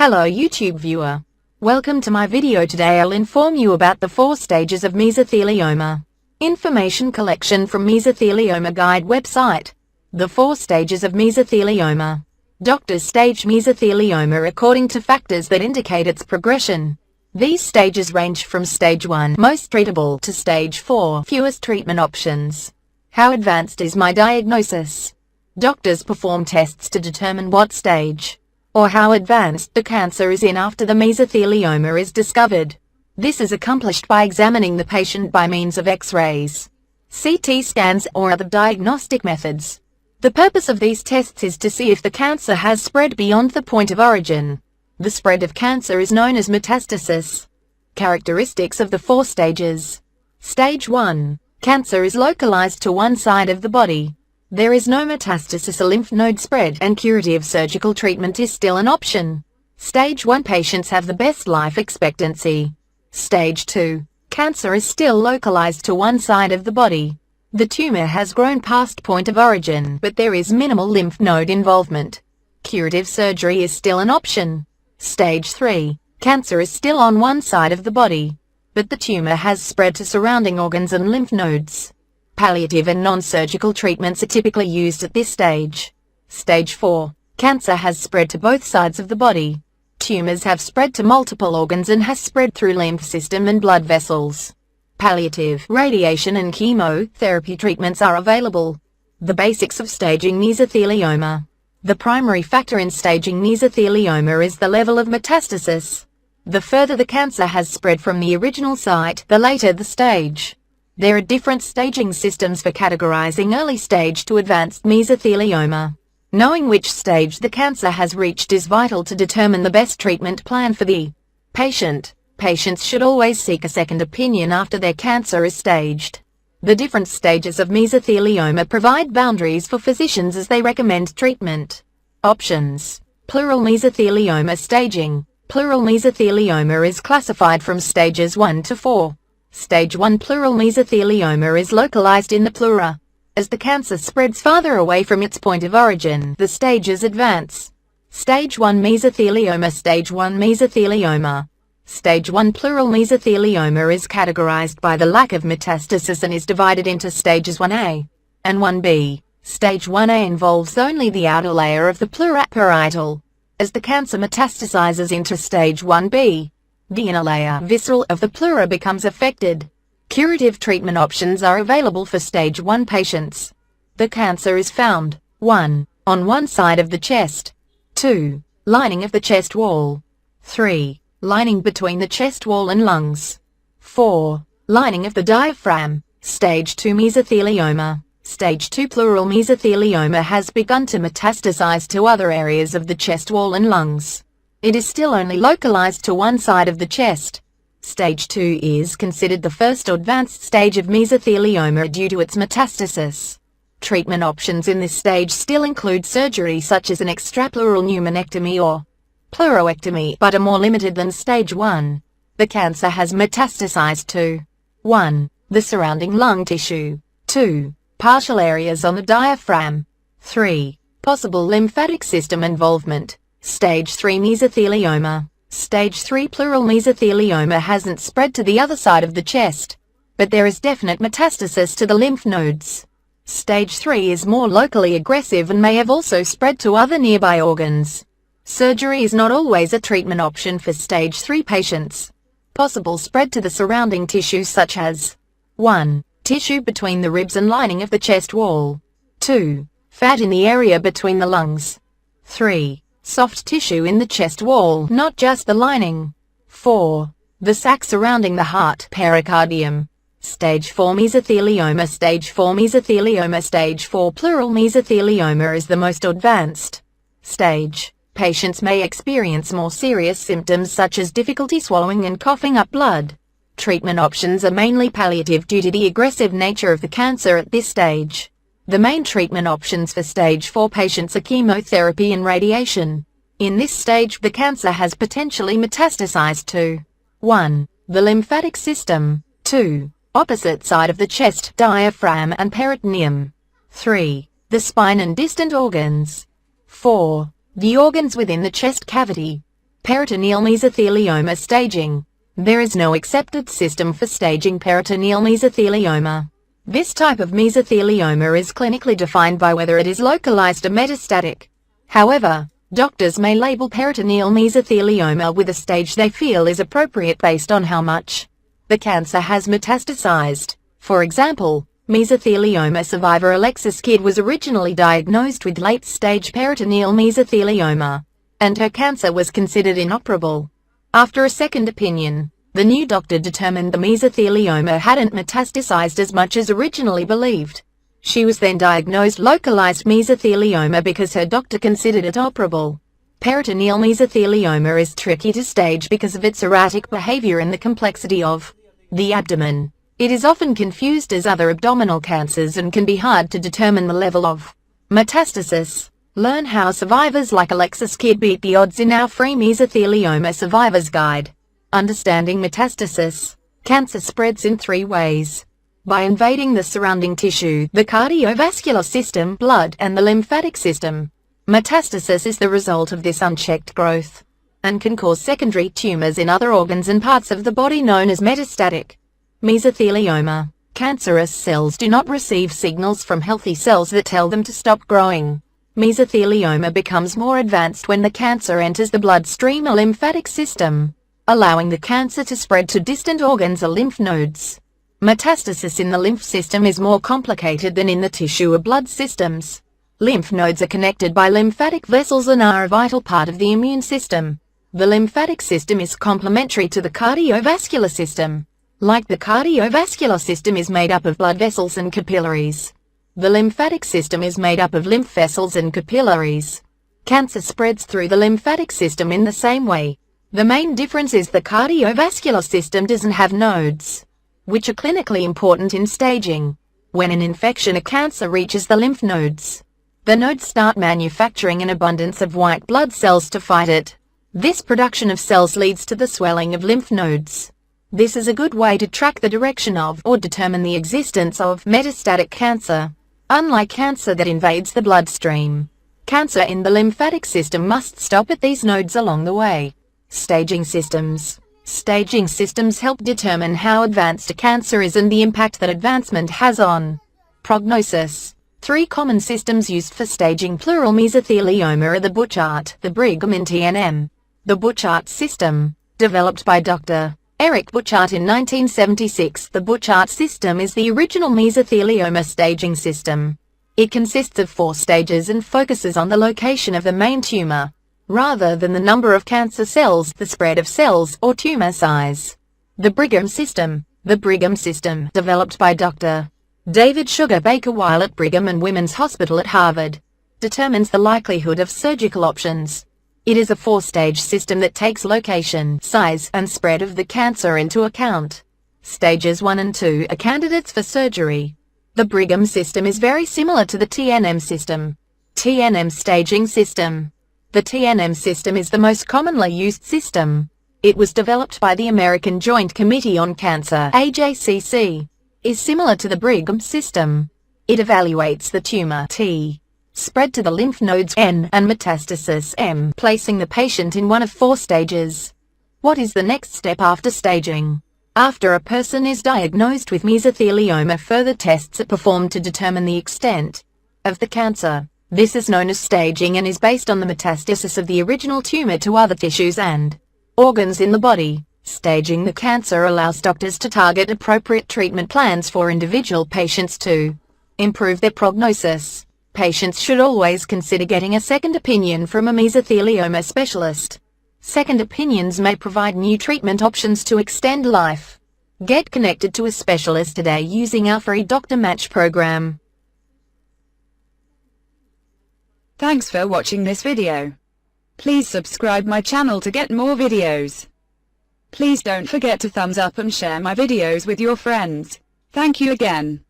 Hello YouTube viewer. Welcome to my video. Today I'll inform you about the 4 stages of mesothelioma. Information collection from Mesothelioma Guide website. The 4 stages of mesothelioma. Doctors stage mesothelioma according to factors that indicate its progression. These stages range from stage 1, most treatable, to stage 4, fewest treatment options. How advanced is my diagnosis? Doctors perform tests to determine what stage or how advanced the cancer is in after the mesothelioma is discovered. This is accomplished by examining the patient by means of X-rays, CT scans, or other diagnostic methods. The purpose of these tests is to see if the cancer has spread beyond the point of origin. The spread of cancer is known as metastasis. Characteristics of the 4 stages. Stage 1. Cancer is localized to one side of the body. There is no metastasis or lymph node spread, and curative surgical treatment is still an option. Stage 1 patients have the best life expectancy. Stage 2. Cancer is still localized to one side of the body. The tumor has grown past point of origin, but there is minimal lymph node involvement. Curative surgery is still an option. Stage 3. Cancer is still on one side of the body, but the tumor has spread to surrounding organs and lymph nodes. Palliative and non-surgical treatments are typically used at this stage. Stage 4. Cancer has spread to both sides of the body. Tumors have spread to multiple organs and has spread through lymph system and blood vessels. Palliative, radiation and chemotherapy treatments are available. The basics of staging mesothelioma. The primary factor in staging mesothelioma is the level of metastasis. The further the cancer has spread from the original site, the later the stage. There are different staging systems for categorizing early stage to advanced mesothelioma. Knowing which stage the cancer has reached is vital to determine the best treatment plan for the patient. Patients should always seek a second opinion after their cancer is staged. The different stages of mesothelioma provide boundaries for physicians as they recommend treatment. Options. Pleural mesothelioma staging. Pleural mesothelioma is classified from stages 1 to 4. Stage 1 pleural mesothelioma is localized in the pleura. As the cancer spreads farther away from its point of origin, the stages advance. Stage 1 mesothelioma. Stage 1 mesothelioma. Stage 1 pleural mesothelioma is categorized by the lack of metastasis and is divided into stages 1A and 1B. Stage 1A involves only the outer layer of the pleura parietal. As the cancer metastasizes into stage 1B, the inner layer, visceral, of the pleura becomes affected. Curative treatment options are available for stage 1 patients. The cancer is found 1. On one side of the chest. 2. Lining of the chest wall. 3. Lining between the chest wall and lungs. 4. Lining of the diaphragm. Stage 2 mesothelioma. Stage 2 pleural mesothelioma has begun to metastasize to other areas of the chest wall and lungs. It is still only localized to one side of the chest. Stage 2 is considered the first advanced stage of mesothelioma due to its metastasis. Treatment options in this stage still include surgery such as an extrapleural pneumonectomy or pleuroectomy, but are more limited than stage 1. The cancer has metastasized to 1. The surrounding lung tissue. 2. Partial areas on the diaphragm. 3. Possible lymphatic system involvement. Stage 3 mesothelioma. Stage 3 pleural mesothelioma hasn't spread to the other side of the chest, but there is definite metastasis to the lymph nodes. Stage 3 is more locally aggressive and may have also spread to other nearby organs. Surgery is not always a treatment option for stage 3 patients. Possible spread to the surrounding tissues such as 1. Tissue between the ribs and lining of the chest wall. 2. Fat in the area between the lungs. 3. Soft tissue in the chest wall, not just the lining. 4. The sac surrounding the heart, pericardium. Stage 4 mesothelioma. Stage 4 mesothelioma. Stage 4 pleural mesothelioma is the most advanced stage. Patients may experience more serious symptoms such as difficulty swallowing and coughing up blood. Treatment options are mainly palliative due to the aggressive nature of the cancer at this stage. The main treatment options for stage 4 patients are chemotherapy and radiation. In this stage, the cancer has potentially metastasized to 1. The lymphatic system. 2. Opposite side of the chest, diaphragm and peritoneum. 3. The spine and distant organs. 4. The organs within the chest cavity. Peritoneal mesothelioma staging. There is no accepted system for staging peritoneal mesothelioma. This type of mesothelioma is clinically defined by whether it is localized or metastatic. However, doctors may label peritoneal mesothelioma with a stage they feel is appropriate based on how much the cancer has metastasized. For example, mesothelioma survivor Alexis Kidd was originally diagnosed with late-stage peritoneal mesothelioma, and her cancer was considered inoperable. After a second opinion, the new doctor determined the mesothelioma hadn't metastasized as much as originally believed. She was then diagnosed localized mesothelioma because her doctor considered it operable. Peritoneal mesothelioma is tricky to stage because of its erratic behavior and the complexity of the abdomen. It is often confused as other abdominal cancers and can be hard to determine the level of metastasis. Learn how survivors like Alexis Kidd beat the odds in our free Mesothelioma Survivors Guide. Understanding metastasis. Cancer spreads in 3 ways. By invading the surrounding tissue, the cardiovascular system, blood, and the lymphatic system. Metastasis is the result of this unchecked growth, and can cause secondary tumors in other organs and parts of the body known as metastatic mesothelioma. Cancerous cells do not receive signals from healthy cells that tell them to stop growing. Mesothelioma becomes more advanced when the cancer enters the bloodstream or lymphatic system, allowing the cancer to spread to distant organs or lymph nodes. Metastasis in the lymph system is more complicated than in the tissue or blood systems. Lymph nodes are connected by lymphatic vessels and are a vital part of the immune system. The lymphatic system is complementary to the cardiovascular system. Like the cardiovascular system is made up of blood vessels and capillaries, the lymphatic system is made up of lymph vessels and capillaries. Cancer spreads through the lymphatic system in the same way. The main difference is the cardiovascular system doesn't have nodes, which are clinically important in staging. When an infection or cancer reaches the lymph nodes, the nodes start manufacturing an abundance of white blood cells to fight it. This production of cells leads to the swelling of lymph nodes. This is a good way to track the direction of or determine the existence of metastatic cancer. Unlike cancer that invades the bloodstream, cancer in the lymphatic system must stop at these nodes along the way. Staging systems. Staging systems help determine how advanced a cancer is and the impact that advancement has on prognosis. 3 common systems used for staging pleural mesothelioma are the Burchard, the Brigham and TNM. The Burchard system, developed by Dr. Eric Burchard in 1976. The Burchard system is the original mesothelioma staging system. It consists of 4 stages and focuses on the location of the main tumor, rather than the number of cancer cells, the spread of cells, or tumor size. The Brigham system. The Brigham system, developed by Dr. David Sugar Baker while at Brigham and Women's Hospital at Harvard, determines the likelihood of surgical options. It is a 4-stage system that takes location, size, and spread of the cancer into account. Stages 1 and 2 are candidates for surgery. The Brigham system is very similar to the TNM system. TNM staging system. The TNM system is the most commonly used system. It was developed by the American Joint Committee on Cancer (AJCC). Is similar to the Brigham system. It evaluates the tumor T, spread to the lymph nodes N, and metastasis M, placing the patient in one of 4 stages. What is the next step after staging? After a person is diagnosed with mesothelioma, further tests are performed to determine the extent of the cancer. This is known as staging and is based on the metastasis of the original tumor to other tissues and organs in the body. Staging the cancer allows doctors to target appropriate treatment plans for individual patients to improve their prognosis. Patients should always consider getting a second opinion from a mesothelioma specialist. Second opinions may provide new treatment options to extend life. Get connected to a specialist today using our free Doctor Match program. Thanks for watching this video. Please subscribe my channel to get more videos. Please don't forget to thumbs up and share my videos with your friends. Thank you again.